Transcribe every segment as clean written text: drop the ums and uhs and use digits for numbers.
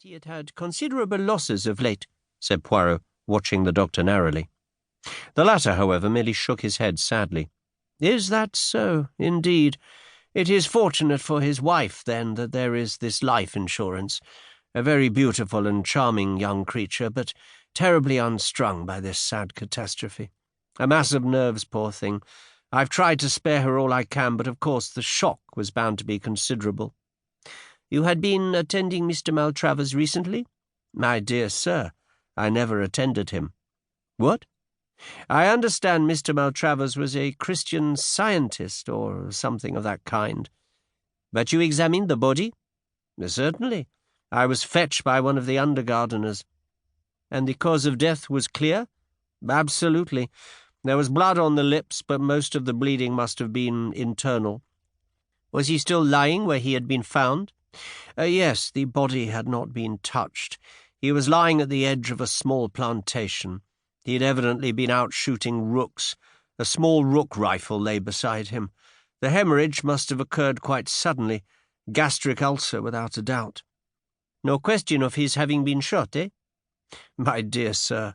He had had considerable losses of late, said Poirot, watching the doctor narrowly. The latter, however, merely shook his head sadly. Is that so, indeed? It is fortunate for his wife, then, that there is this life insurance. A very beautiful and charming young creature, but terribly unstrung by this sad catastrophe. A mass of nerves, poor thing. I've tried to spare her all I can, but of course the shock was bound to be considerable. You had been attending Mr. Maltravers recently? My dear sir, I never attended him. What? I understand Mr. Maltravers was a Christian Scientist, or something of that kind. But you examined the body? Certainly. I was fetched by one of the under-gardeners. And the cause of death was clear? Absolutely. There was blood on the lips, but most of the bleeding must have been internal. Was he still lying where he had been found? Yes, the body had not been touched. He was lying at the edge of a small plantation. He had evidently been out shooting rooks. A small rook rifle lay beside him. The hemorrhage must have occurred quite suddenly. Gastric ulcer, without a doubt. No question of his having been shot, eh? My dear sir.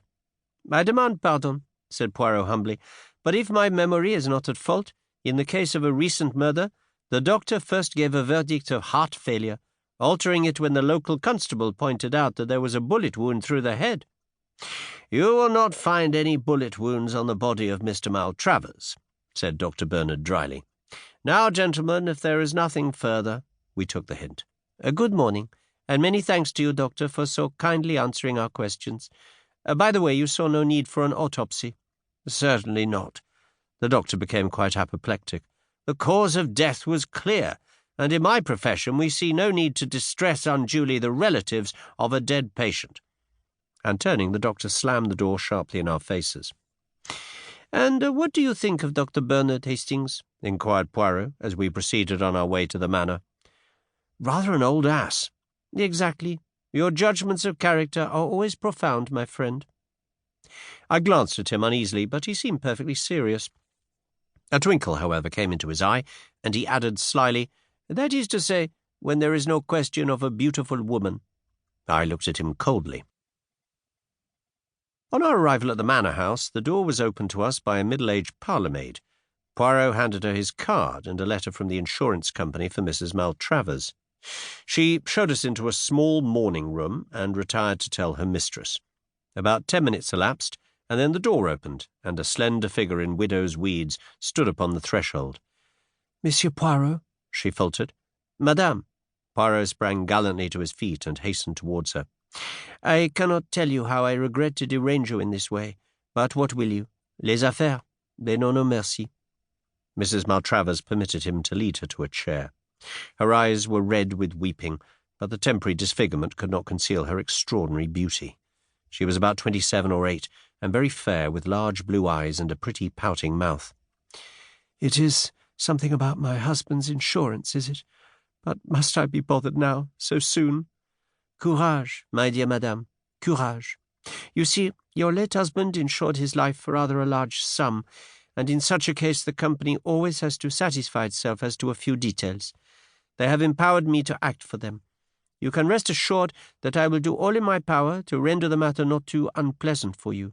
I demand pardon, said Poirot humbly, but if my memory is not at fault, in the case of a recent murder, the doctor first gave a verdict of heart failure, altering it when the local constable pointed out that there was a bullet wound through the head. You will not find any bullet wounds on the body of Mr. Maltravers, said Dr. Bernard dryly. Now, gentlemen, if there is nothing further, we took the hint. Good morning, and many thanks to you, Doctor, for so kindly answering our questions. By the way, you saw no need for an autopsy. Certainly not. The doctor became quite apoplectic. The cause of death was clear, and in my profession we see no need to distress unduly the relatives of a dead patient. And turning, the doctor slammed the door sharply in our faces. And what do you think of Dr. Bernard Hastings? Inquired Poirot, as we proceeded on our way to the manor. Rather an old ass. Exactly. Your judgments of character are always profound, my friend. I glanced at him uneasily, but he seemed perfectly serious. A twinkle, however, came into his eye, and he added slyly, That is to say, when there is no question of a beautiful woman. I looked at him coldly. On our arrival at the manor house, the door was opened to us by a middle-aged parlour-maid. Poirot handed her his card and a letter from the insurance company for Mrs. Maltravers. She showed us into a small morning room and retired to tell her mistress. About 10 minutes elapsed, and then the door opened, and a slender figure in widow's weeds stood upon the threshold. Monsieur Poirot, she faltered. Madame. Poirot sprang gallantly to his feet and hastened towards her. I cannot tell you how I regret to derange you in this way, but what will you? Les affaires, they know no mercy. Mrs. Maltravers permitted him to lead her to a chair. Her eyes were red with weeping, but the temporary disfigurement could not conceal her extraordinary beauty. She was about 27 or 8, and very fair, with large blue eyes and a pretty pouting mouth. It is something about my husband's insurance, is it? But must I be bothered now, so soon? Courage, my dear madame, courage. You see, your late husband insured his life for rather a large sum, and in such a case the company always has to satisfy itself as to a few details. They have empowered me to act for them. You can rest assured that I will do all in my power to render the matter not too unpleasant for you.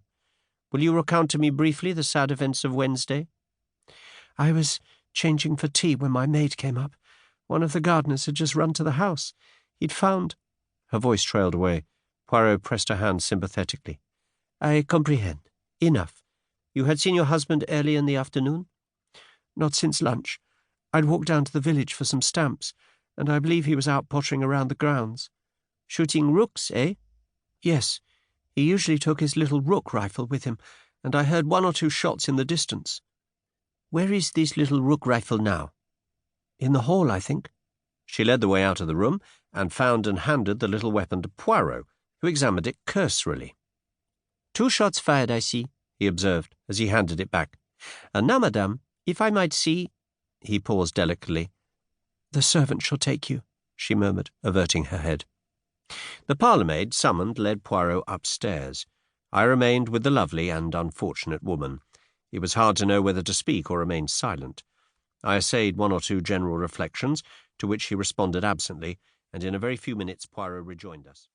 Will you recount to me briefly the sad events of Wednesday? I was changing for tea when my maid came up. One of the gardeners had just run to the house. He'd found... Her voice trailed away. Poirot pressed her hand sympathetically. I comprehend. Enough. You had seen your husband early in the afternoon? Not since lunch. I'd walked down to the village for some stamps, and I believe he was out pottering around the grounds. Shooting rooks, eh? Yes. He usually took his little rook rifle with him, and I heard 1 or 2 shots in the distance. Where is this little rook rifle now? In the hall, I think. She led the way out of the room, and found and handed the little weapon to Poirot, who examined it cursorily. 2 shots fired, I see, he observed, as he handed it back. And now, madame, if I might see... He paused delicately. The servant shall take you, she murmured, averting her head. The parlour-maid, summoned, led Poirot upstairs. I remained with the lovely and unfortunate woman. It was hard to know whether to speak or remain silent. I essayed 1 or 2 general reflections, to which he responded absently, and in a very few minutes Poirot rejoined us.